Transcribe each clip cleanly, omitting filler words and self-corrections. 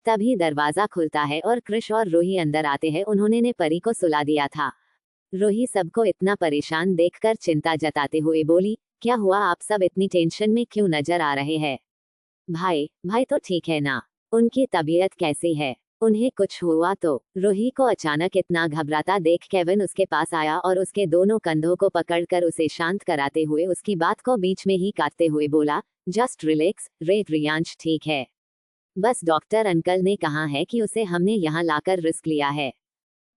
तभी दरवाजा खुलता है और कृष और रूही अंदर आते हैं। उन्होंने ने परी को सुला दिया था। रूही सबको इतना परेशान देखकर चिंता जताते हुए बोली, क्या हुआ, आप सब इतनी टेंशन में क्यों नजर आ रहे हैं? भाई भाई तो ठीक है ना? उनकी तबीयत कैसी है? उन्हें कुछ हुआ तो? रूही को अचानक इतना घबराता देख केविन उसके पास आया और उसके दोनों कंधों को पकड़कर उसे शांत कराते हुए उसकी बात को बीच में ही काटते हुए बोला, जस्ट रिलैक्स, रियांश ठीक है। बस डॉक्टर अंकल ने कहा है कि उसे हमने यहाँ लाकर रिस्क लिया है,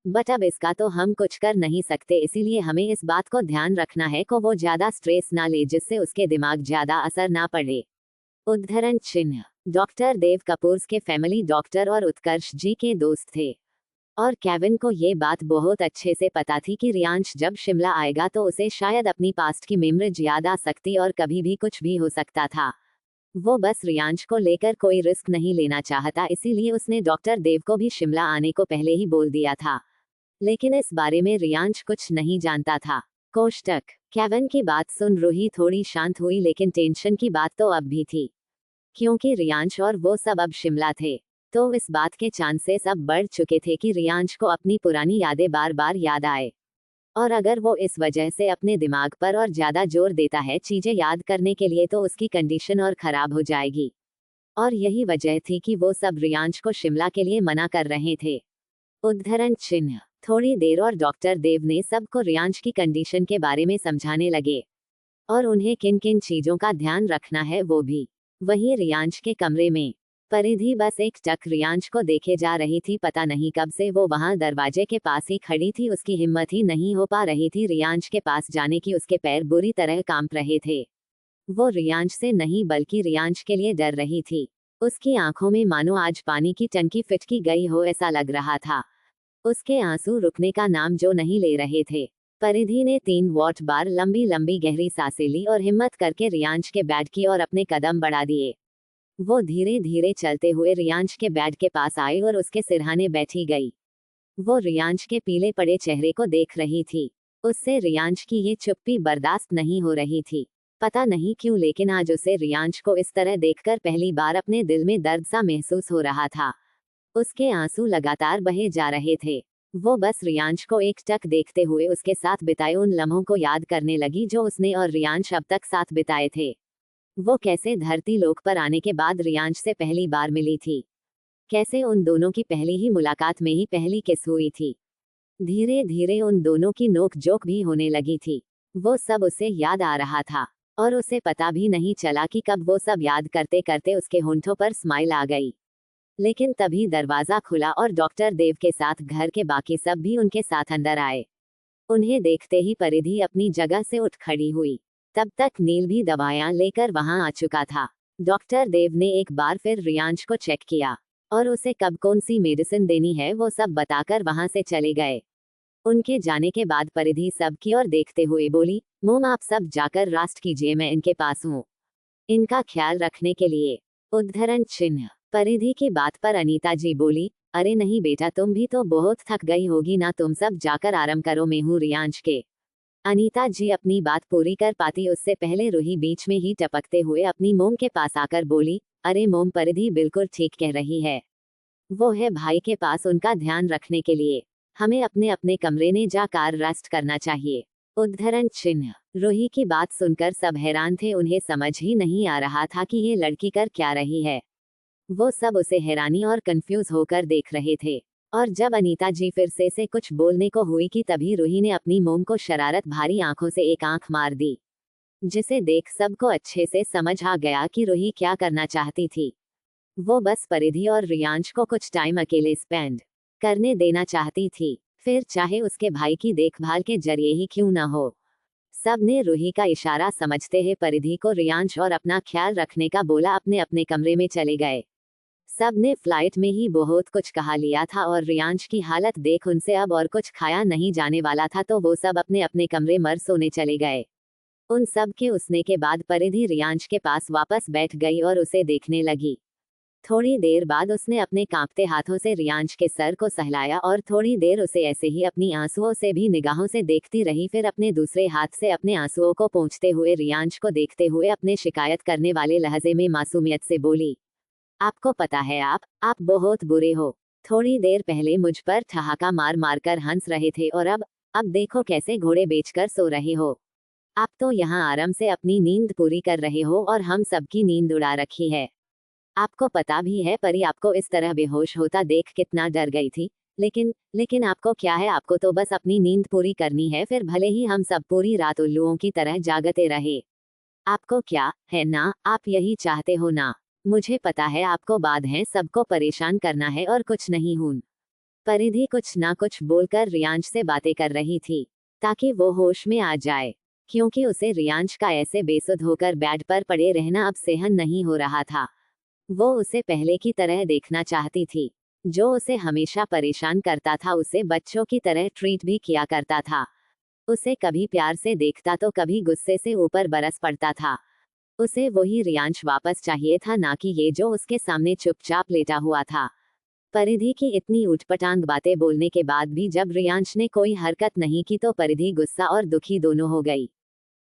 बट अब इसका तो हम कुछ कर नहीं सकते, इसीलिए हमें इस बात को ध्यान रखना है को वो ज्यादा स्ट्रेस ना ले जिससे उसके दिमाग ज्यादा असर ना पड़े। उद्धरण चिन्ह। डॉक्टर देव कपूर के फैमिली डॉक्टर और उत्कर्ष जी के दोस्त थे और केविन को ये बात बहुत अच्छे से पता थी कि रियांश जब शिमला आएगा तो उसे शायद अपनी पास्ट की मेमोरीज याद आ सकती और कभी भी कुछ भी हो सकता था। वो बस रियांश को लेकर कोई रिस्क नहीं लेना चाहता, इसीलिए उसने डॉक्टर देव को भी शिमला आने को पहले ही बोल दिया था। लेकिन इस बारे में रियांश कुछ नहीं जानता था। कोष्टक। केविन की बात सुन रूही थोड़ी शांत हुई, लेकिन टेंशन की बात तो अब भी थी, क्योंकि रियांश और वो सब अब शिमला थे तो इस बात के चांसेस अब बढ़ चुके थे कि रियांश को अपनी पुरानी यादें बार बार याद आए, और अगर वो इस वजह से अपने दिमाग पर और ज्यादा जोर देता है चीजें याद करने के लिए तो उसकी कंडीशन और खराब हो जाएगी। और यही वजह थी कि वो सब रियांश को शिमला के लिए मना कर रहे थे। उद्धरण चिन्ह। थोड़ी देर और डॉक्टर देव ने सबको रियांश की कंडीशन के बारे में समझाने लगे और उन्हें किन किन चीजों का ध्यान रखना है वो भी। वहीं रियांश के कमरे में परिधि बस एक टक रियांश को देखे जा रही थी। पता नहीं कब से वो वहां दरवाजे के पास ही खड़ी थी, उसकी हिम्मत ही नहीं हो पा रही थी रियांश के पास जाने की। उसके पैर बुरी तरह कांप रहे थे। वो रियांश से नहीं बल्कि रियांश के लिए डर रही थी। उसकी आंखों में मानो आज पानी की टंकी फिटकी गई हो ऐसा लग रहा था। उसके आंसू रुकने का नाम जो नहीं ले रहे थे। परिधि ने 3 बार लंबी लंबी गहरी सांसें ली और हिम्मत करके रियांश के बेड की ओर अपने कदम बढ़ा दिए। वो धीरे धीरे चलते हुए रियांश के बेड के पास आई और उसके सिरहाने बैठी गई। वो रियांश के पीले पड़े चेहरे को देख रही थी। उससे रियांश की ये चुप्पी बर्दाश्त नहीं हो रही थी। पता नहीं क्यों, लेकिन आज उसे रियांश को इस तरह देखकर पहली बार अपने दिल में दर्द सा महसूस हो रहा था। उसके आंसू लगातार बहे जा रहे थे। वो बस रियांश को एक टक देखते हुए उसके साथ बिताए उन लम्हों को याद करने लगी जो उसने और रियांश अब तक साथ बिताए थे। वो कैसे धरती लोक पर आने के बाद रियांश से पहली बार मिली थी, कैसे उन दोनों की पहली ही मुलाकात में ही पहली किस हुई थी। धीरे धीरे उन दोनों की नोक जोक भी होने लगी थी। वो सब उसे याद आ रहा था और उसे पता भी नहीं चला कि कब वो सब याद करते करते उसके होंठों पर स्माइल आ गई। लेकिन तभी दरवाजा खुला और डॉक्टर देव के साथ घर के बाकी सब भी उनके साथ अंदर आए। उन्हें देखते ही परिधि अपनी जगह से उठ खड़ी हुई। तब तक नील भी दवाएं लेकर वहां आ चुका था। डॉक्टर देव ने एक बार फिर रियांश को चेक किया और उसे कब कौन सी मेडिसिन देनी है वो सब बताकर वहां से चले गए। उनके जाने के बाद परिधि सब की ओर देखते हुए बोली, मोम आप सब जाकर रेस्ट कीजिए, मैं इनके पास हूँ इनका ख्याल रखने के लिए। उद्धरण चिन्ह। परिधि की बात पर अनीता जी बोली, अरे नहीं बेटा, तुम भी तो बहुत थक गई होगी ना, तुम सब जाकर आराम करो, मैं हूँ रियांश के। अनीता जी अपनी बात पूरी कर पाती उससे पहले रूही बीच में ही टपकते हुए अपनी मोम के पास आकर बोली, अरे मोम, परिधि बिल्कुल ठीक कह रही है, वो है भाई के पास उनका ध्यान रखने के लिए, हमें अपने अपने कमरे में जाकर रेस्ट करना चाहिए। उद्धरण चिन्ह। रूही की बात सुनकर सब हैरान थे, उन्हें समझ ही नहीं आ रहा था कि ये लड़की कर क्या रही है। वो सब उसे हैरानी और कंफ्यूज होकर देख रहे थे। और जब अनीता जी फिर से कुछ बोलने को हुई कि तभी रूही ने अपनी मोम को शरारत भरी आंखों से एक आंख मार दी, जिसे देख सबको अच्छे से समझ आ गया कि रूही क्या करना चाहती थी। वो बस परिधि और रियांश को कुछ टाइम अकेले स्पेंड करने देना चाहती थी, फिर चाहे उसके भाई की देखभाल के जरिए ही क्यों न हो। सब ने रूही का इशारा समझते हुए परिधि को रियांश और अपना ख्याल रखने का बोला, अपने अपने कमरे में चले गए। सब ने फ्लाइट में ही बहुत कुछ कहा लिया था और रियांश की हालत देख उनसे अब और कुछ खाया नहीं जाने वाला था, तो वो सब अपने अपने कमरे मर सोने चले गए। उन सब के उसने के बाद परिधि रियांश के पास वापस बैठ गई और उसे देखने लगी। थोड़ी देर बाद उसने अपने कांपते हाथों से रियांश के सर को सहलाया और थोड़ी देर उसे ऐसे ही अपनी आंसुओं से भी निगाहों से देखती रही, फिर अपने दूसरे हाथ से अपने आंसुओं को पोंछते हुए रियांश को देखते हुए अपने शिकायत करने वाले लहजे में मासूमियत से बोली, आपको पता है आप बहुत बुरे हो। थोड़ी देर पहले मुझ पर ठहाका मार मार कर हंस रहे थे और अब देखो कैसे घोड़े बेचकर सो रहे हो। आप तो यहाँ आराम से अपनी नींद पूरी कर रहे हो और हम सबकी नींद उड़ा रखी है। आपको पता भी है परी आपको इस तरह बेहोश होता देख कितना डर गई थी। लेकिन आपको क्या है, आपको तो बस अपनी नींद पूरी करनी है, फिर भले ही हम सब पूरी रात उल्लुओं की तरह जागते रहे। आपको क्या है ना, आप यही चाहते हो ना। मुझे पता है आपको बाद है सबको परेशान करना है और कुछ नहीं हूं। परिधि कुछ ना कुछ बोलकर रियांश से बातें कर रही थी ताकि वो होश में आ जाए, क्योंकि उसे रियांश का ऐसे बेसुध होकर बेड पर पड़े रहना अब सहन नहीं हो रहा था। वो उसे पहले की तरह देखना चाहती थी, जो उसे हमेशा परेशान करता था, उसे बच्चों की तरह ट्रीट भी किया करता था। उसे कभी प्यार से देखता तो कभी गुस्से से ऊपर बरस पड़ता था। उसे वही रियांश वापस चाहिए था, ना कि ये जो उसके सामने चुपचाप लेटा हुआ था। परिधि की इतनी उठपटांग बातें बोलने के बाद भी जब रियांश ने कोई हरकत नहीं की तो परिधि गुस्सा और दुखी दोनों हो गई।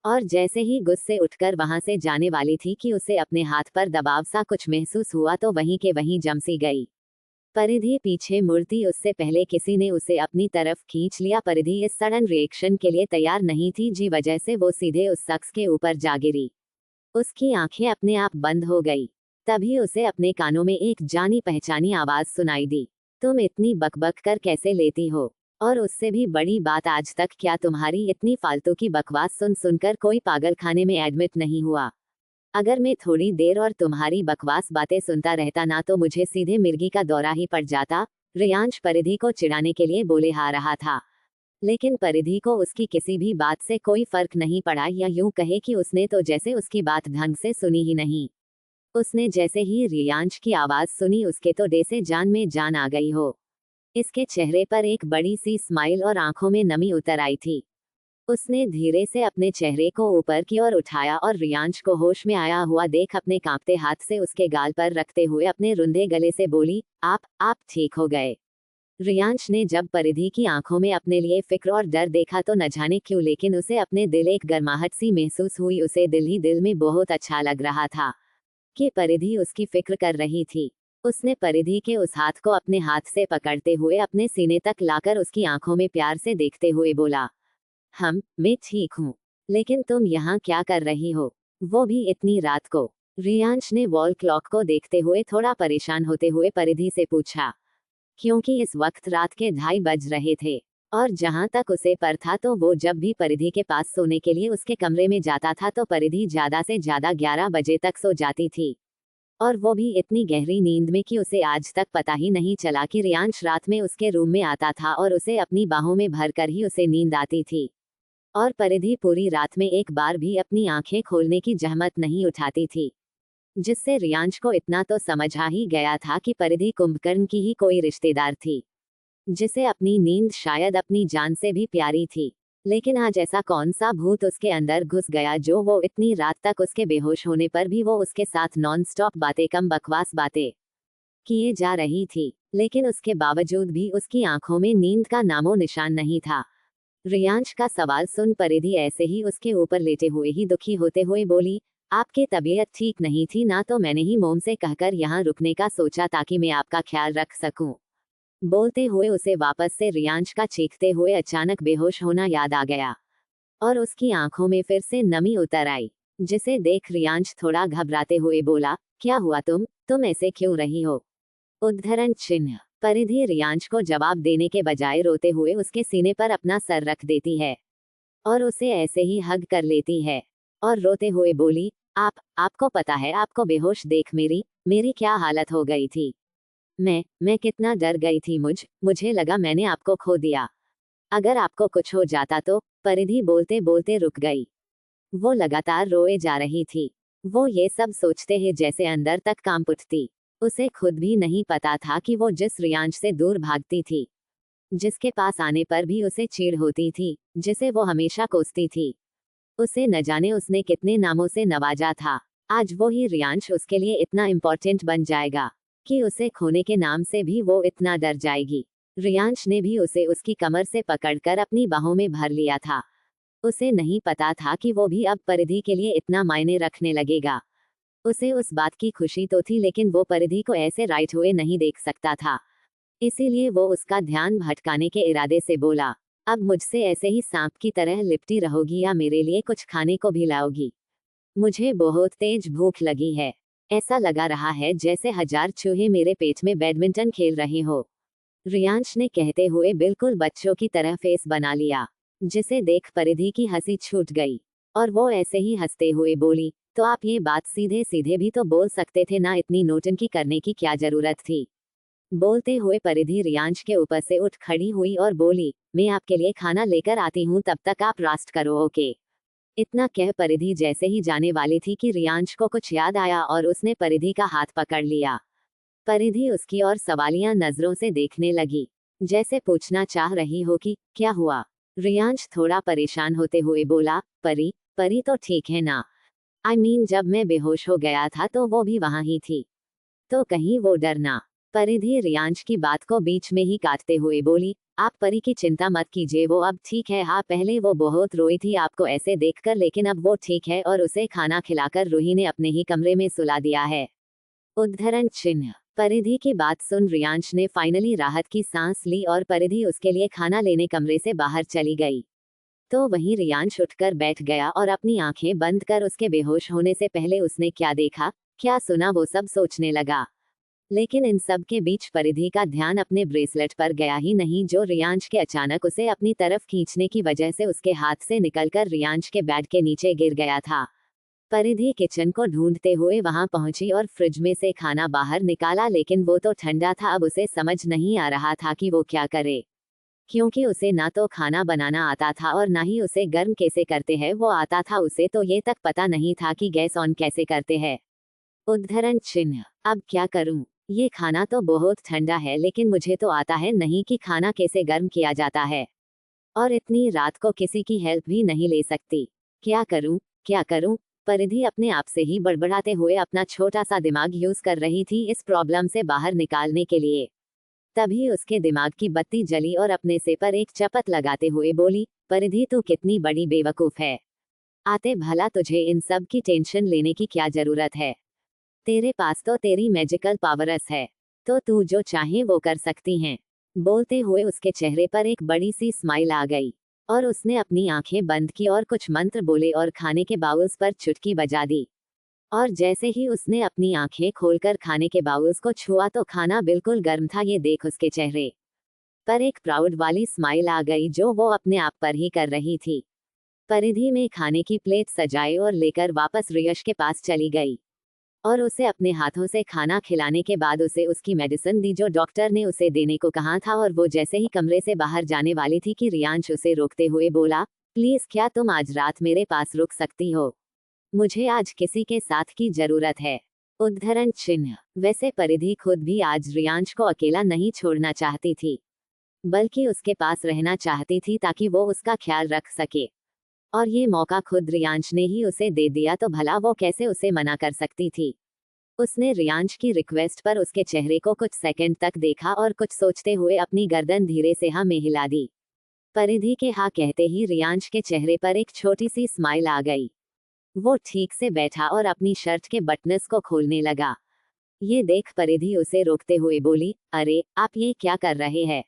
और जैसे ही गुस्से उठकर वहां से जाने वाली थी कि उसे अपने हाथ पर दबाव सा कुछ महसूस हुआ तो वहीं के वहीं जम सी गई। परिधि पीछे मुड़ती उससे पहले किसी ने उसे अपनी तरफ खींच लिया। परिधि इस सडन रिएक्शन के लिए तैयार नहीं थी, जी वजह से वो सीधे उस शख्स के ऊपर जा गिरी। उसकी आंखें अपने आप बंद हो गई। तभी उसे अपने कानों में एक जानी पहचानी आवाज सुनाई दी। तुम इतनी बकबक कर कैसे लेती हो? और उससे भी बड़ी बात, आज तक क्या तुम्हारी इतनी फालतू की बकवास सुन सुनकर कोई पागल खाने में एडमिट नहीं हुआ? अगर मैं थोड़ी देर और तुम्हारी बकवास बातें सुनता रहता ना तो मुझे सीधे मिर्गी का दौरा ही पड़ जाता। रियांश परिधि को चिढ़ाने के लिए बोले आ रहा था, लेकिन परिधि को उसकी किसी भी बात से कोई फर्क नहीं पड़ा, या यूं कहे कि उसने तो जैसे उसकी बात ढंग से सुनी ही नहीं। उसने जैसे ही रियांश की आवाज सुनी उसके तो डे से जान में जान आ गई हो। इसके चेहरे पर एक बड़ी सी स्माइल और आंखों में नमी उतर आई थी। उसने धीरे से अपने चेहरे को ऊपर की ओर उठाया और रियांश को होश में आया हुआ देख अपने कांपते हाथ से उसके गाल पर रखते हुए अपने रुंधे गले से बोली, आप ठीक हो गए? रियांश ने जब परिधि की आंखों में अपने लिए फिक्र और डर देखा तो न जाने क्यों लेकिन उसे अपने दिल एक गर्माहट सी महसूस हुई। उसे दिल ही दिल में बहुत अच्छा लग रहा था कि परिधि उसकी फिक्र कर रही थी। उसने परिधि के उस हाथ को अपने हाथ से पकड़ते हुए अपने सीने तक लाकर उसकी आंखों में प्यार से देखते हुए बोला, मैं ठीक हूँ, लेकिन तुम यहाँ क्या कर रही हो, वो भी इतनी रात को? रियांश ने वॉल क्लॉक को देखते हुए थोड़ा परेशान होते हुए परिधि से पूछा, क्योंकि इस वक्त रात के 2:30 बज रहे थे और जहां तक उसे पर था तो वो जब भी परिधि के पास सोने के लिए उसके कमरे में जाता था तो परिधि ज्यादा से ज्यादा 11 बजे तक सो जाती थी, और वो भी इतनी गहरी नींद में कि उसे आज तक पता ही नहीं चला कि रियांश रात में उसके रूम में आता था और उसे अपनी बाहों में भरकर ही उसे नींद आती थी। और परिधि पूरी रात में एक बार भी अपनी आंखें खोलने की जहमत नहीं उठाती थी, जिससे रियांश को इतना तो समझ आ ही गया था कि परिधि कुंभकर्ण की ही कोई रिश्तेदार थी, जिसे अपनी नींद शायद अपनी जान से भी प्यारी थी। लेकिन आज ऐसा कौन सा भूत उसके अंदर घुस गया जो वो इतनी रात तक उसके बेहोश होने पर भी वो उसके साथ नॉन स्टॉप बातें कम बकवास बातें किए जा रही थी, लेकिन उसके बावजूद भी उसकी आंखों में नींद का नामो निशान नहीं था। रियांश का सवाल सुन परिधि ऐसे ही उसके ऊपर लेटे हुए ही दुखी होते हुए बोली, आपकी तबीयत ठीक नहीं थी ना, तो मैंने ही मोम से कहकर यहाँ रुकने का सोचा ताकि मैं आपका ख्याल रख सकूं। बोलते हुए उसे वापस से रियांश का चीखते हुए अचानक बेहोश होना याद आ गया और उसकी आंखों में फिर से नमी उतर आई, जिसे देख रियांश थोड़ा घबराते हुए बोला, क्या हुआ, तुम ऐसे क्यों रही हो? उद्धरण चिन्ह। परिधि रियांश को जवाब देने के बजाय रोते हुए उसके सीने पर अपना सर रख देती है और उसे ऐसे ही हग कर लेती है और रोते हुए बोली, आपको पता है आपको बेहोश देख मेरी क्या हालत हो गई थी? मैं कितना डर गई थी, मुझे लगा मैंने आपको खो दिया। अगर आपको कुछ हो जाता तो? परिधि बोलते बोलते रुक गई। वो लगातार रोए जा रही थी। वो ये सब सोचते ही जैसे अंदर तक कांप उठती। उसे खुद भी नहीं पता था कि वो जिस रियांश से दूर भागती थी, जिसके पास आने पर भी उसे चिढ़ होती थी, जिसे वो हमेशा कोसती थी, उसे न जाने उसने कितने नामों से नवाजा था, आज वो ही रियांश उसके लिए इतना इम्पोर्टेंट बन जाएगा कि उसे खोने के नाम से भी वो इतना डर जाएगी। रियांश ने भी उसे उसकी कमर से पकड़कर अपनी बाहों में भर लिया था। उसे नहीं पता था कि वो भी अब परिधि के लिए इतना मायने रखने लगेगा। उसे उस बात की खुशी तो थी, लेकिन वो परिधि को ऐसे राइट हुए नहीं देख सकता था। इसीलिए वो उसका ध्यान भटकाने के इरादे से बोला, अब मुझसे ऐसे ही सांप की तरह लिपटी रहोगी या मेरे लिए कुछ खाने को भी लाओगी? मुझे बहुत तेज भूख लगी है। ऐसा लगा रहा है जैसे 1000 चूहे मेरे पेट में बैडमिंटन खेल रहे हो। रियांश ने कहते हुए बिल्कुल बच्चों की तरह फेस बना लिया, जिसे देख परिधि की हंसी छूट गई और वो ऐसे ही हंसते हुए बोली, तो आप ये बात सीधे सीधे भी तो बोल सकते थे ना, इतनी नोटंकी करने की क्या जरूरत थी? बोलते हुए परिधि रियांश के ऊपर से उठ खड़ी हुई और बोली, मैं आपके लिए खाना लेकर आती हूँ, तब तक आप रास्ट करो, ओके? इतना कह परिधि जैसे ही जाने वाली थी कि रियांश को कुछ याद आया और उसने परिधि का हाथ पकड़ लिया। परिधि उसकी और सवालिया नजरों से देखने लगी, जैसे पूछना चाह रही हो कि क्या हुआ। रियांश थोड़ा परेशान होते हुए बोला, परी परी तो ठीक है ना? आई मीन जब मैं बेहोश हो गया था तो वो भी वहां ही थी, तो कहीं वो डरना। परिधि रियांश की बात को बीच में ही काटते हुए बोली, आप परी की चिंता मत कीजिए, वो अब ठीक है। हाँ, पहले वो बहुत रोई थी आपको ऐसे देखकर, लेकिन अब वो ठीक है और उसे खाना खिलाकर रूही ने अपने ही कमरे में सुला दिया है। उद्धरण चिन्ह। परिधि की बात सुन रियांश ने फाइनली राहत की सांस ली और परिधि उसके लिए खाना लेने कमरे से बाहर चली गई। तो वहीं रियांश उठकर बैठ गया और अपनी आंखें बंद कर उसके बेहोश होने से पहले उसने क्या देखा, क्या सुना, वो सब सोचने लगा। लेकिन इन सब के बीच परिधि का ध्यान अपने ब्रेसलेट पर गया ही नहीं, जो रियांश के अचानक उसे अपनी तरफ खींचने की वजह से उसके हाथ से निकलकर रियांश के बेड के नीचे गिर गया था। परिधि किचन को ढूंढते हुए वहां पहुंची और फ्रिज में से खाना बाहर निकाला, लेकिन वो तो ठंडा था। अब उसे समझ नहीं आ रहा था कि वो क्या करे, क्योंकि उसे ना तो खाना बनाना आता था और ना ही उसे गर्म कैसे करते हैं वो आता था। उसे तो ये तक पता नहीं था कि गैस ऑन कैसे करते हैं। उद्धरण चिन्ह। अब क्या करूं? ये खाना तो बहुत ठंडा है, लेकिन मुझे तो आता है नहीं कि खाना कैसे गर्म किया जाता है, और इतनी रात को किसी की हेल्प भी नहीं ले सकती। क्या करूं, क्या करूं? परिधि अपने आप से ही बड़बड़ाते हुए अपना छोटा सा दिमाग यूज कर रही थी इस प्रॉब्लम से बाहर निकालने के लिए। तभी उसके दिमाग की बत्ती जली और अपने से पर एक चपत लगाते हुए बोली, परिधि तू कितनी बड़ी बेवकूफ है। आते भला तुझे इन सब की टेंशन लेने की क्या जरूरत है? तेरे पास तो तेरी मैजिकल पावरस है, तो तू जो चाहे वो कर सकती हैं। बोलते हुए उसके चेहरे पर एक बड़ी सी स्माइल आ गई और उसने अपनी आंखें बंद की और कुछ मंत्र बोले और खाने के बाउल्स पर चुटकी बजा दी। और जैसे ही उसने अपनी आंखें खोलकर खाने के बाउल्स को छुआ तो खाना बिल्कुल गर्म था। ये देख उसके चेहरे पर एक प्राउड वाली स्माइल आ गई, जो वो अपने आप पर ही कर रही थी। परिधि में खाने की प्लेट सजाई और लेकर वापस रियश के पास चली गई और उसे अपने हाथों से खाना खिलाने के बाद उसे उसकी मेडिसिन दी जो डॉक्टर ने उसे देने को कहा था। और वो जैसे ही कमरे से बाहर जाने वाली थी कि रियांश उसे रोकते हुए बोला, प्लीज क्या तुम आज रात मेरे पास रुक सकती हो? मुझे आज किसी के साथ की जरूरत है। उद्धरण चिन्ह। वैसे परिधि खुद भी आज रियांश को अकेला नहीं छोड़ना चाहती थी, बल्कि उसके पास रहना चाहती थी ताकि वो उसका ख्याल रख सके। और ये मौका खुद रियांश ने ही उसे दे दिया तो भला वो कैसे उसे मना कर सकती थी। उसने रियांश की रिक्वेस्ट पर उसके चेहरे को कुछ सेकंड तक देखा और कुछ सोचते हुए अपनी गर्दन धीरे से हाँ में हिला दी। परिधि के हाँ कहते ही रियांश के चेहरे पर एक छोटी सी स्माइल आ गई। वो ठीक से बैठा और अपनी शर्ट के बटन्स को खोलने लगा। ये देख परिधि उसे रोकते हुए बोली, अरे आप ये क्या कर रहे हैं?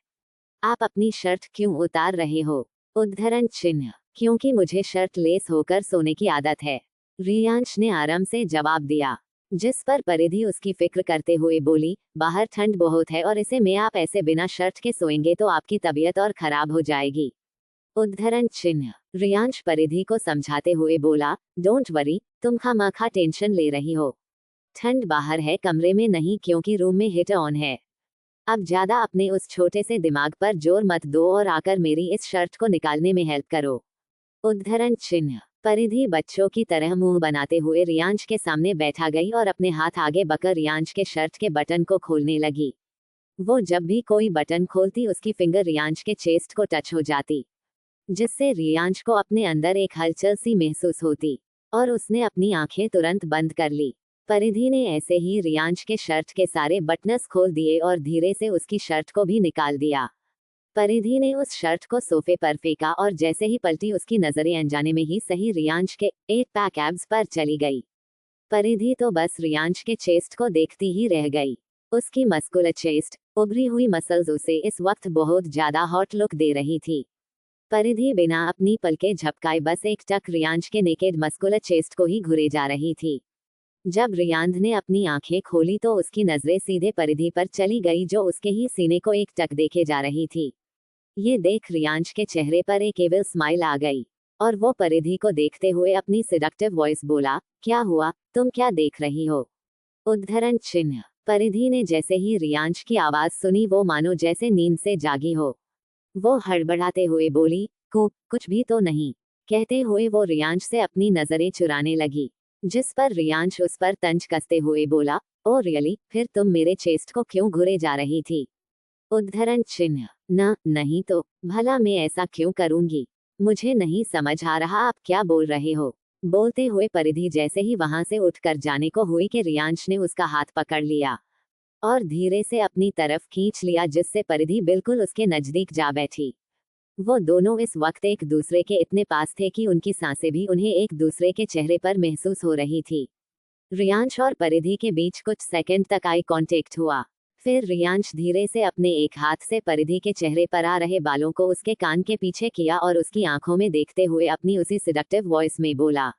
आप अपनी शर्ट क्यों उतार रहे हो? उद्धरण चिन्ह। क्योंकि मुझे शर्ट लेस होकर सोने की आदत है, रियांश ने आराम से जवाब दिया। जिस पर परिधि उसकी फिक्र करते हुए बोली, बाहर ठंड बहुत है और इसे में आप ऐसे बिना शर्ट के सोएंगे तो आपकी तबीयत और खराब हो जाएगी। उद्धरण चिन्ह। रियांश परिधि को समझाते हुए बोला, डोंट वरी, तुम खामखा टेंशन ले रही हो। ठंड बाहर है, कमरे में नहीं, क्योंकि रूम में हीटर ऑन है। अब ज्यादा अपने उस छोटे से दिमाग पर जोर मत दो और आकर मेरी इस शर्ट को निकालने में हेल्प करो। उद्धरण चिन्ह। परिधि बच्चों की तरह मुंह बनाते हुए रियांश के सामने बैठा गई और अपने हाथ आगे बकर रियांश के शर्ट के बटन को खोलने लगी। वो जब भी कोई बटन खोलती उसकी फिंगर रियांश के चेस्ट को टच हो जाती, जिससे रियांश को अपने अंदर एक हलचल सी महसूस होती और उसने अपनी आंखें तुरंत बंद कर ली। परिधि ने ऐसे ही रियांश के शर्ट के सारे बटन्स खोल दिए और धीरे से उसकी शर्ट को भी निकाल दिया। परिधि ने उस शर्ट को सोफे पर फेंका और जैसे ही पलटी उसकी नजरें अनजाने में ही सही रियांश के 8 पैक एब्स पर चली गई। परिधि तो बस रियांश के चेस्ट को देखती ही रह गई। उसकी मस्कुलर चेस्ट, उभरी हुई मसल्स उसे इस वक्त बहुत ज्यादा हॉट लुक दे रही थी। परिधि बिना अपनी पलकें झपकाए बस एक टक रियांश के नेकेड मस्कुलर चेस्ट को ही घुरे जा रही थी। जब रियांश ने अपनी आंखें खोली तो उसकी नजरें सीधे परिधि पर चली गई जो उसके ही सीने को एक टक देखे जा रही थी। ये देख रियांश के चेहरे पर एक एविल स्माइल आ गई और वो परिधि को देखते हुए अपनी सिडक्टिव वॉइस बोला, क्या हुआ, तुम क्या देख रही हो? उद्धरण चिन्ह। परिधि ने जैसे ही रियांश की आवाज सुनी वो मानो जैसे नींद से जागी हो। वो हड़बड़ाते हुए बोली, कुछ भी तो नहीं। कहते हुए वो रियांश से अपनी नजरें चुराने लगी, जिस पर रियांश उस पर तंज कसते हुए बोला, ओ रियली, फिर तुम मेरे चेस्ट को क्यों घुरे जा रही थी? उद्धरण चिन्ह। नहीं तो, भला मैं ऐसा क्यों करूंगी? मुझे नहीं समझ आ रहा आप क्या बोल रहे हो। बोलते हुए परिधि जैसे ही वहां से उठकर जाने को हुई कि रियांश ने उसका हाथ पकड़ लिया और धीरे से अपनी तरफ खींच लिया जिससे परिधि बिल्कुल उसके नजदीक जा बैठी। वो दोनों इस वक्त एक दूसरे के इतने पास थे कि उनकी सांसें भी उन्हें एक दूसरे के चेहरे पर महसूस हो रही थी। रियांश और परिधि के बीच कुछ सेकंड तक आई कांटेक्ट हुआ। फिर रियांश धीरे से अपने एक हाथ से परिधि के चेहरे पर आ रहे बालों को उसके कान के पीछे किया और उसकी आंखों में देखते हुए अपनी उसी सिडक्टिव वॉइस में बोला,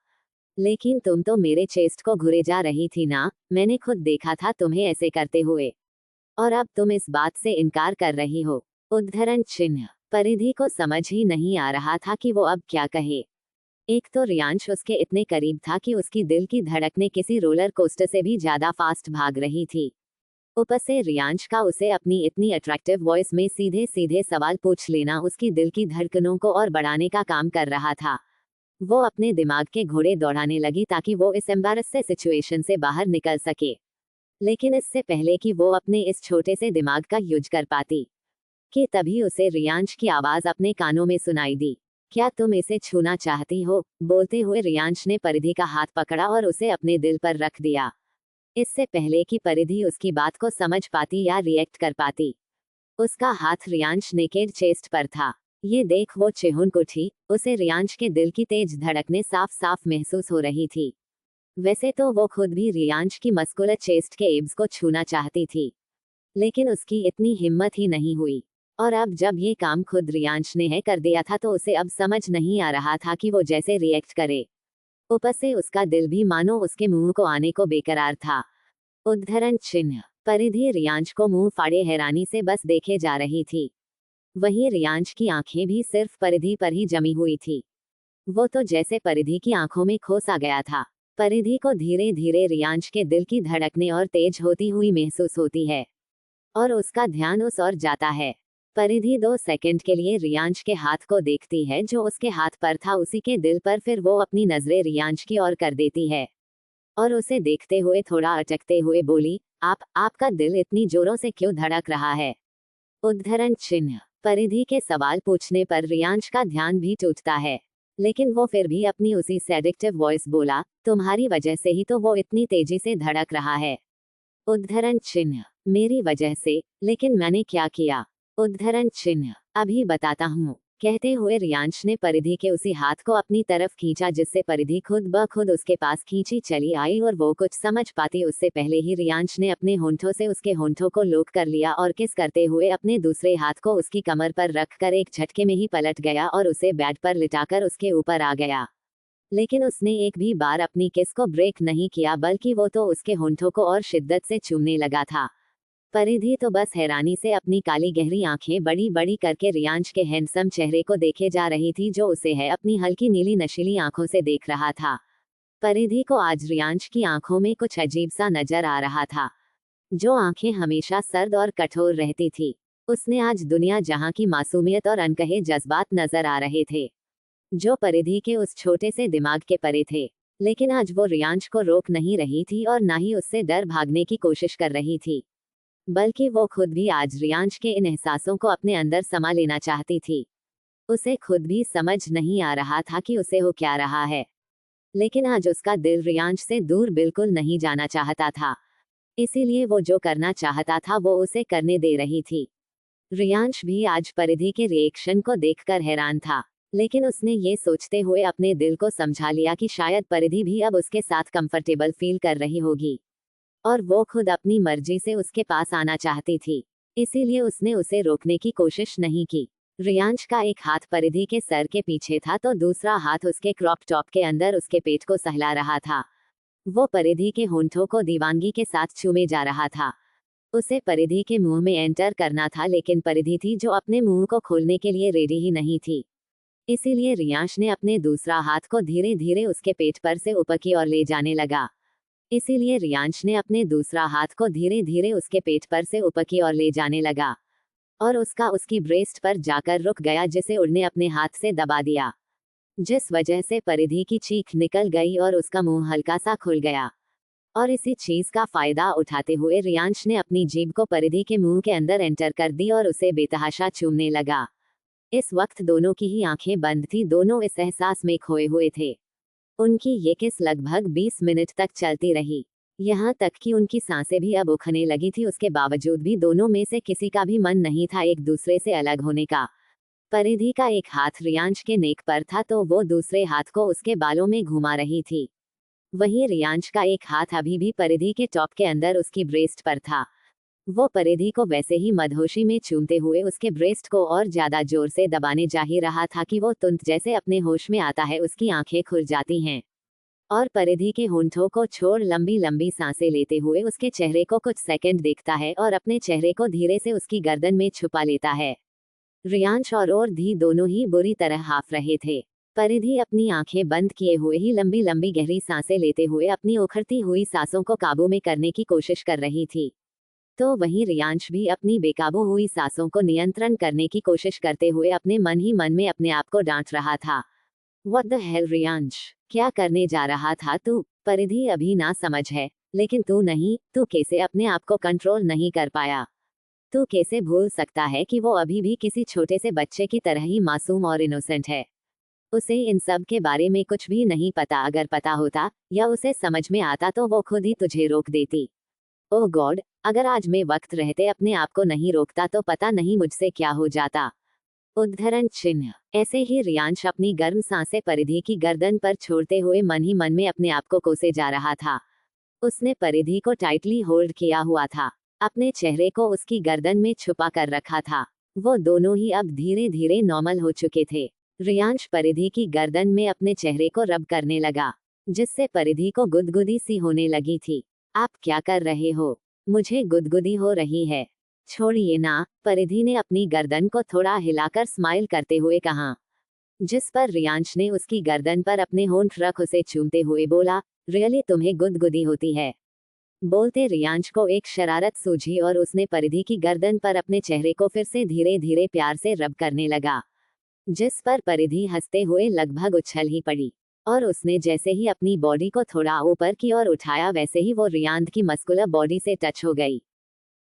लेकिन तुम तो मेरे चेस्ट को घुरे जा रही थी ना, मैंने खुद देखा था तुम्हें ऐसे करते हुए, और अब तुम इस बात से इनकार कर रही हो। उद्धरण चिन्ह। परिधि को समझ ही नहीं आ रहा था कि वो अब क्या कहे। एक तो रियांश उसके इतने करीब था कि उसकी दिल की धड़कनें किसी रोलर कोस्टर से भी ज्यादा फास्ट भाग रही थी। ऊपर से रियांश का उसे अपनी इतनी अट्रैक्टिव वॉइस में सीधे सीधे सवाल पूछ लेना उसकी दिल की धड़कनों को और बढ़ाने का काम कर रहा था। वो अपने दिमाग के घोड़े दौड़ाने लगी ताकि वो इस एम्बैरस से सिचुएशन से बाहर निकल सके, लेकिन इससे पहले कि वो अपने इस छोटे से दिमाग का यूज कर पाती कि तभी उसे रियांश की आवाज अपने कानों में सुनाई दी, क्या तुम इसे छूना चाहती हो? बोलते हुए रियांश ने परिधि का हाथ पकड़ा और उसे अपने दिल पर रख दिया, इससे पहले कि परिधि उसकी बात को समझ पाती या रिएक्ट कर पाती। उसका हाथ रियांश नेकेड चेस्ट पर था। ये देख वो चिहुन उठी, उसे रियांश के दिल की तेज धड़कने साफ साफ महसूस हो रही थी। वैसे तो वो खुद भी रियांश की मस्कुलर चेस्ट के एब्स को छूना चाहती थी, लेकिन उसकी इतनी हिम्मत ही नहीं हुई। और अब जब ये काम खुद रियांश ने है कर दिया था तो उसे अब समझ नहीं आ रहा था कि वो जैसे रिएक्ट करे। ऊपर से उसका दिल भी मानो उसके मुंह को आने को बेकरार था। उद्धरण चिन्ह। परिधि रियांश को मुंह फाड़े हैरानी से बस देखे जा रही थी। वहीं रियांश की आंखें भी सिर्फ परिधि पर ही जमी हुई थी। वो तो जैसे परिधि की आंखों में खो सा गया था। परिधि को धीरे धीरे रियांश के दिल की धड़कनें और तेज होती हुई महसूस होती है और उसका ध्यान उस ओर जाता है। परिधि 2 सेकंड के लिए रियांश के हाथ को देखती है जो उसके हाथ पर था उसी के दिल पर, फिर वो अपनी नजरें रियांश की ओर कर देती है और उसे देखते हुए थोड़ा अटकते हुए बोली, आपका दिल इतनी जोरों से क्यों धड़क रहा है? उद्धरण चिन्ह। परिधि के सवाल पूछने पर रियांश का ध्यान भी टूटता है, लेकिन वो फिर भी अपनी उसी सेडिक्टिव वॉइस बोला, तुम्हारी वजह से ही तो वो इतनी तेजी से धड़क रहा है। उद्धरण चिन्ह। मेरी वजह से? लेकिन मैंने क्या किया? उद्धरण चिन्ह। अभी बताता हूँ। कहते हुए रियांश ने परिधि के उसी हाथ को अपनी तरफ खींचा जिससे परिधि खुद ब खुद उसके पास खींची चली आई और वो कुछ समझ पाती उससे पहले ही रियांश ने अपने होंठों से उसके होंठों को लोक कर लिया और किस करते हुए अपने दूसरे हाथ को उसकी कमर पर रखकर एक झटके में ही पलट गया और उसे बेड पर लिटाकर उसके ऊपर आ गया। लेकिन उसने एक भी बार अपनी किस को ब्रेक नहीं किया, बल्कि वो तो उसके होंठों को और शिद्दत से चूमने लगा था। परिधि तो बस हैरानी से अपनी काली गहरी आंखें बड़ी बड़ी करके रियांश के हैंडसम चेहरे को देखे जा रही थी जो उसे है अपनी हल्की नीली नशीली आंखों से देख रहा था। परिधि को आज रियांश की आंखों में कुछ अजीब सा नजर आ रहा था। जो आंखें हमेशा सर्द और कठोर रहती थी, उसने आज दुनिया जहां की मासूमियत और अनकहे जज्बात नजर आ रहे थे जो परिधि के उस छोटे से दिमाग के परे थे। लेकिन आज वो रियांश को रोक नहीं रही थी और ना ही उससे डर भागने की कोशिश कर रही थी, बल्कि वो खुद भी आज रियांश के इन एहसासों को अपने अंदर समा लेना चाहती थी। उसे खुद भी समझ नहीं आ रहा था कि उसे हो क्या रहा है, लेकिन आज उसका दिल रियांश से दूर बिल्कुल नहीं जाना चाहता था। इसीलिए वो जो करना चाहता था वो उसे करने दे रही थी। रियांश भी आज परिधि के रिएक्शन को देखकर हैरान था। लेकिन उसने ये सोचते हुए अपने दिल को समझा लिया कि शायद परिधि भी अब उसके साथ कंफर्टेबल फील कर रही होगी और वो खुद अपनी मर्जी से उसके पास आना चाहती थी, इसीलिए उसने उसे रोकने की कोशिश नहीं की। रियांश का एक हाथ परिधि के सर के पीछे था तो दूसरा हाथ उसके क्रॉप टॉप के अंदर उसके पेट को सहला रहा था। वो परिधि के होंठों को दीवानगी के साथ चूमे जा रहा था। उसे परिधि के मुंह में एंटर करना था, लेकिन परिधि थी जो अपने मुंह को खोलने के लिए रेडी ही नहीं थी। इसीलिए रियांश ने अपने दूसरा हाथ को धीरे धीरे उसके पेट पर से ऊपर की ओर ले जाने लगा। इसीलिए रियांश ने अपने दूसरा हाथ को धीरे धीरे उसके पेट पर से ऊपर की ओर ले जाने लगा और उसका उसकी ब्रेस्ट पर जाकर रुक गया, जिसे उड़ने अपने हाथ से दबा दिया, जिस वजह से परिधि की चीख निकल गई और उसका मुंह हल्का सा खुल गया। और इसी चीज का फायदा उठाते हुए रियांश ने अपनी जीभ को परिधि के मुंह के अंदर एंटर कर दी और उसे बेतहाशा चूमने लगा। इस वक्त दोनों की ही आंखें बंद थी, दोनों इस एहसास में खोए हुए थे। उनकी ये किस लगभग 20 मिनट तक चलती रही, यहाँ तक कि उनकी सांसें भी अब उखने लगी थी। उसके बावजूद भी दोनों में से किसी का भी मन नहीं था एक दूसरे से अलग होने का। परिधि का एक हाथ रियांश के नेक पर था तो वो दूसरे हाथ को उसके बालों में घुमा रही थी। वहीं रियांश का एक हाथ अभी भी परिधि के टॉप के अंदर उसकी ब्रेस्ट पर था। वो परिधि को वैसे ही मदहोशी में चूमते हुए उसके ब्रेस्ट को और ज्यादा जोर से दबाने जा ही रहा था कि वो तुरंत जैसे अपने होश में आता है उसकी आंखें खुल जाती हैं और परिधि के होंठों को छोड़ लंबी लंबी सांसें लेते हुए उसके चेहरे को कुछ सेकंड देखता है और अपने चेहरे को धीरे से उसकी गर्दन में छुपा लेता है। रियांश और धी दोनों ही बुरी तरह हाफ रहे थे। परिधि अपनी आंखें बंद किए हुए ही लंबी लंबी गहरी सांसें लेते हुए अपनी उखड़ती हुई सांसों को काबू में करने की कोशिश कर रही थी, तो वहीं रियांश भी अपनी बेकाबू हुई सांसों को नियंत्रण करने की कोशिश करते हुए अपने मन ही मन में अपने आप को डांट रहा था। What the hell रियांश, क्या करने जा रहा था तू? परिधि अभी ना समझ है, लेकिन तू नहीं, तू कैसे अपने आप को कंट्रोल नहीं कर पाया? तू कैसे भूल सकता है कि वो अभी भी किसी छोटे से बच्चे की तरह ही मासूम और इनोसेंट है? उसे इन सब के बारे में कुछ भी नहीं पता। अगर पता होता या उसे समझ में आता तो वो खुद ही तुझे रोक देती। ओह गॉड, अगर आज मैं वक्त रहते अपने आप को नहीं रोकता तो पता नहीं मुझसे क्या हो जाता। उद्धरण चिन्ह। ऐसे ही रियांश अपनी गर्म सांसें परिधि की गर्दन पर छोड़ते हुए मन ही मन में अपने आप को कोसे जा रहा था। उसने परिधि को टाइटली होल्ड किया हुआ था, अपने चेहरे को उसकी गर्दन में छुपा कर रखा था। वो दोनों ही अब धीरे धीरे नॉर्मल हो चुके थे। रियांश परिधि की गर्दन में अपने चेहरे को रब करने लगा, जिससे परिधि को गुदगुदी सी होने लगी थी। आप क्या कर रहे हो? मुझे गुदगुदी हो रही है। छोड़िए ना, परिधि ने अपनी गर्दन को थोड़ा हिलाकर स्माइल करते हुए कहा, जिस पर रियांश ने उसकी गर्दन पर अपने होंठ रख उसे चूमते हुए बोला, रियली तुम्हें गुदगुदी होती है? बोलते रियांश को एक शरारत सूझी और उसने परिधि की गर्दन पर अपने चेहरे को फिर से धीरे धीरे प्यार से रब करने लगा, जिस पर परिधि हंसते हुए लगभग उछल ही पड़ी और उसने जैसे ही अपनी बॉडी को थोड़ा ऊपर की ओर उठाया वैसे ही वो रियांश की मस्कुलर बॉडी से टच हो गई,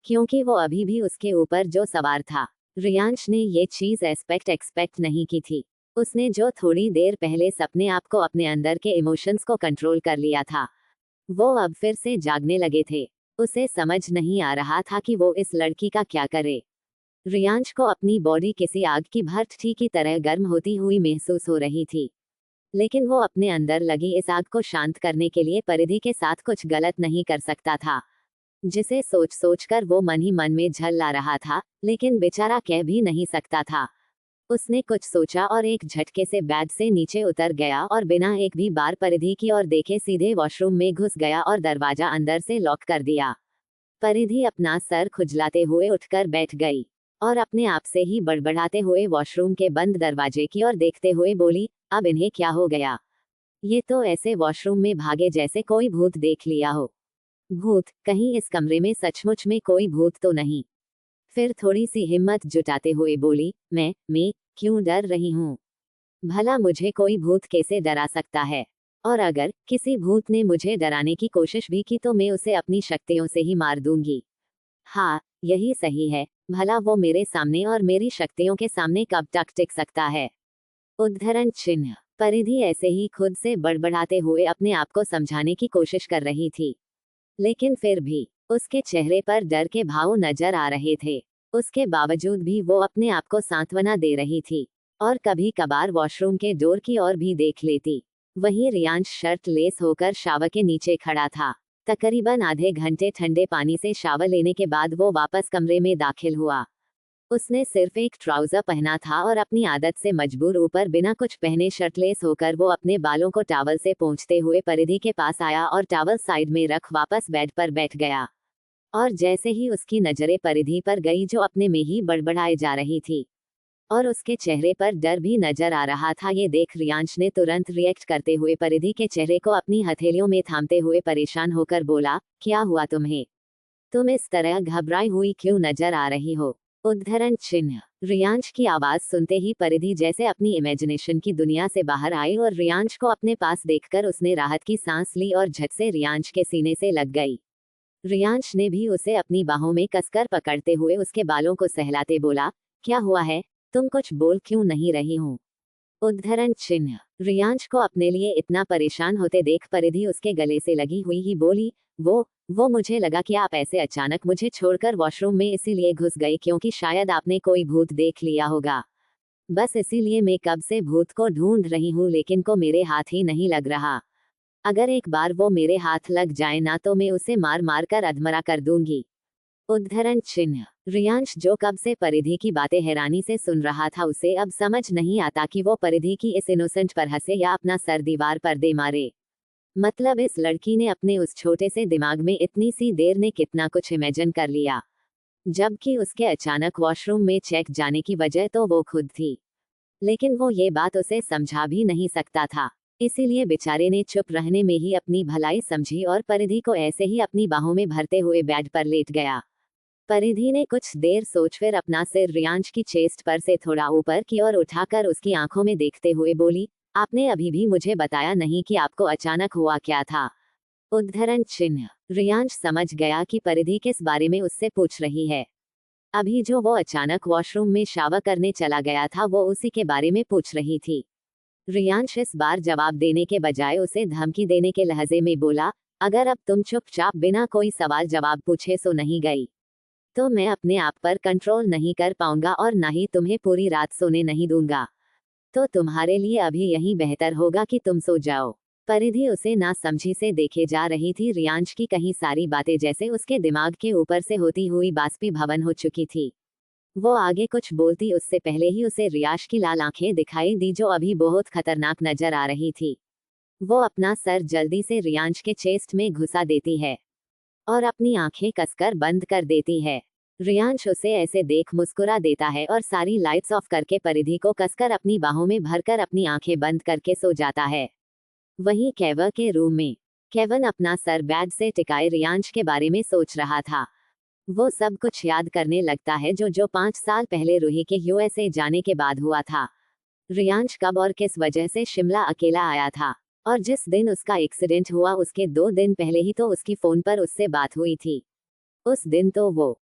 क्योंकि वो अभी भी उसके ऊपर जो सवार था। रियांश ने ये चीज एक्सपेक्ट नहीं की थी। उसने जो थोड़ी देर पहले अपने आप को अपने अंदर के इमोशंस को कंट्रोल कर लिया था, वो अब फिर से जागने लगे थे। उसे समझ नहीं आ रहा था कि वो इस लड़की का क्या करे। रियांश को अपनी बॉडी किसी आग की भट्ठी की तरह गर्म होती हुई महसूस हो रही थी, लेकिन वो अपने अंदर लगी इस आग को शांत करने के लिए परिधि के साथ कुछ गलत नहीं कर सकता था, जिसे सोच सोच कर वो मन ही मन में झल्ला रहा था, लेकिन बेचारा कह भी नहीं सकता था। उसने कुछ सोचा और एक झटके से बेड से नीचे उतर गया और बिना एक भी बार परिधि की ओर देखे सीधे वॉशरूम में घुस गया और दरवाजा अंदर से लॉक कर दिया। परिधि अपना सर खुजलाते हुए उठकर बैठ गई और अपने आप से ही बड़बड़ाते हुए वॉशरूम के बंद दरवाजे की ओर देखते हुए बोली, अब इन्हें क्या हो गया? ये तो ऐसे वॉशरूम में भागे जैसे कोई भूत देख लिया हो। भूत? कहीं इस कमरे में सचमुच में कोई भूत तो नहीं? फिर थोड़ी सी हिम्मत जुटाते हुए बोली, मैं क्यों डर रही हूँ? भला मुझे कोई भूत कैसे डरा सकता है? और अगर किसी भूत ने मुझे डराने की कोशिश भी की तो मैं उसे अपनी शक्तियों से ही मार दूंगी। हाँ, यही सही है। भला वो मेरे सामने और मेरी शक्तियों के सामने कब तक टिक सकता है? उद्धरण चिन्ह। परिधि ऐसे ही खुद से बड़बड़ाते हुए अपने आप को समझाने की कोशिश कर रही थी, लेकिन फिर भी उसके चेहरे पर डर के भाव नजर आ रहे थे। उसके बावजूद भी वो अपने आप को सांत्वना दे रही थी और कभी कभार वॉशरूम के डोर की ओर भी देख लेती। वहीं रियांश शर्ट लेस होकर शावर के नीचे खड़ा था। तकरीबन आधे घंटे ठंडे पानी से शावर लेने के बाद वो वापस कमरे में दाखिल हुआ। उसने सिर्फ एक ट्राउजर पहना था और अपनी आदत से मजबूर ऊपर बिना कुछ पहने शर्टलेस होकर वो अपने बालों को टॉवल से पोंछते हुए परिधि के पास आया और टॉवल साइड में रख वापस बेड पर बैठ गया। और जैसे ही उसकी नजरें परिधि पर गई जो अपने में ही बड़बड़ाए जा रही थी और उसके चेहरे पर डर भी नजर आ रहा था, ये देख रियांश ने तुरंत रिएक्ट करते हुए परिधि के चेहरे को अपनी हथेलियों में थामते हुए परेशान होकर बोला, क्या हुआ तुम्हें? तुम इस तरह घबराई हुई क्यों नजर आ रही हो? उद्धरण चिन्ह। रियांश की आवाज सुनते ही परिधि जैसे अपनी इमेजिनेशन की दुनिया से बाहर आई और रियांश को अपने पास देखकर उसने राहत की सांस ली और झट से रियांश के सीने से लग गई। रियांश ने भी उसे अपनी बाहों में कसकर पकड़ते हुए उसके बालों को सहलाते बोला, क्या हुआ है? तुम कुछ बोल क्यों नहीं रही हो? उद्धरण चिन्ह। रियांश को अपने लिए इतना परेशान होते देख परिधि उसके गले से लगी हुई ही बोली, वो मुझे लगा कि आप ऐसे अचानक मुझे छोड़कर वॉशरूम में इसीलिए घुस गए क्योंकि शायद आपने कोई भूत देख लिया होगा। बस इसीलिए मैं कब से भूत को ढूंढ रही हूँ लेकिन को मेरे हाथ ही नहीं लग रहा। अगर एक बार वो मेरे हाथ लग जाए ना तो मैं उसे मार मार कर अधमरा कर दूंगी। उद्धरण चिन्ह। रियांश जो कब से परिधि की बातें हैरानी से सुन रहा था उसे अब समझ नहीं आता कि वो परिधि की इस इनोसेंट पर हंसे या अपना सर दीवार पर दे मारे। मतलब इस लड़की ने अपने उस छोटे से दिमाग में इतनी सी देर ने कितना कुछ इमेजिन कर लिया, जबकि उसके अचानक वॉशरूम में चेक जाने की वजह तो वो खुद थी। लेकिन वो ये बात उसे समझा भी नहीं सकता था, इसीलिए बेचारे ने चुप रहने में ही अपनी भलाई समझी और परिधि को ऐसे ही अपनी बाहों में भरते हुए बेड पर लेट गया। परिधि ने कुछ देर सोच फिर अपना सिर रियांश की चेस्ट पर से थोड़ा ऊपर की ओर उठाकर उसकी आंखों में देखते हुए बोली, आपने अभी भी मुझे बताया नहीं कि आपको अचानक हुआ क्या था। उद्धरण चिन्ह। रियांश समझ गया कि परिधि किस बारे में उससे पूछ रही है। अभी जो वो अचानक वॉशरूम में शावर करने चला गया था वो उसी के बारे में पूछ रही थी। रियांश इस बार जवाब देने के बजाय उसे धमकी देने के लहजे में बोला, अगर अब तुम चुपचाप बिना कोई सवाल जवाब पूछे सो नहीं गई तो मैं अपने आप पर कंट्रोल नहीं कर पाऊंगा और ना ही तुम्हें पूरी रात सोने नहीं दूंगा। तो तुम्हारे लिए अभी यही बेहतर होगा कि तुम सो जाओ। परिधि उसे ना समझी से देखे जा रही थी। रियांश की कहीं सारी बातें जैसे उसके दिमाग के ऊपर से होती हुई बाष्पीभवन हो चुकी थी। वो आगे कुछ बोलती उससे पहले ही उसे रियांश की लाल आंखें दिखाई दी जो अभी बहुत खतरनाक नजर आ रही थी। वो अपना सर जल्दी से रियांश के चेस्ट में घुसा देती है और अपनी आंखें कसकर बंद कर देती है। रियांश उसे ऐसे देख मुस्कुरा देता है और सारी लाइट्स ऑफ करके परिधि को कसकर अपनी बाहों में भरकर अपनी आंखें बंद करके सो जाता है। वहीं केवन के रूम में केवन अपना सर बेड से टिकाए रियांश के बारे में सोच रहा था। वो सब कुछ याद करने लगता है जो 5 साल पहले रूही के यूएसए जाने के बाद हुआ था। रियांश कब और किस वजह से शिमला अकेला आया था और जिस दिन उसका एक्सीडेंट हुआ उसके 2 दिन पहले ही तो उसकी फोन पर उससे बात हुई थी। उस दिन तो वो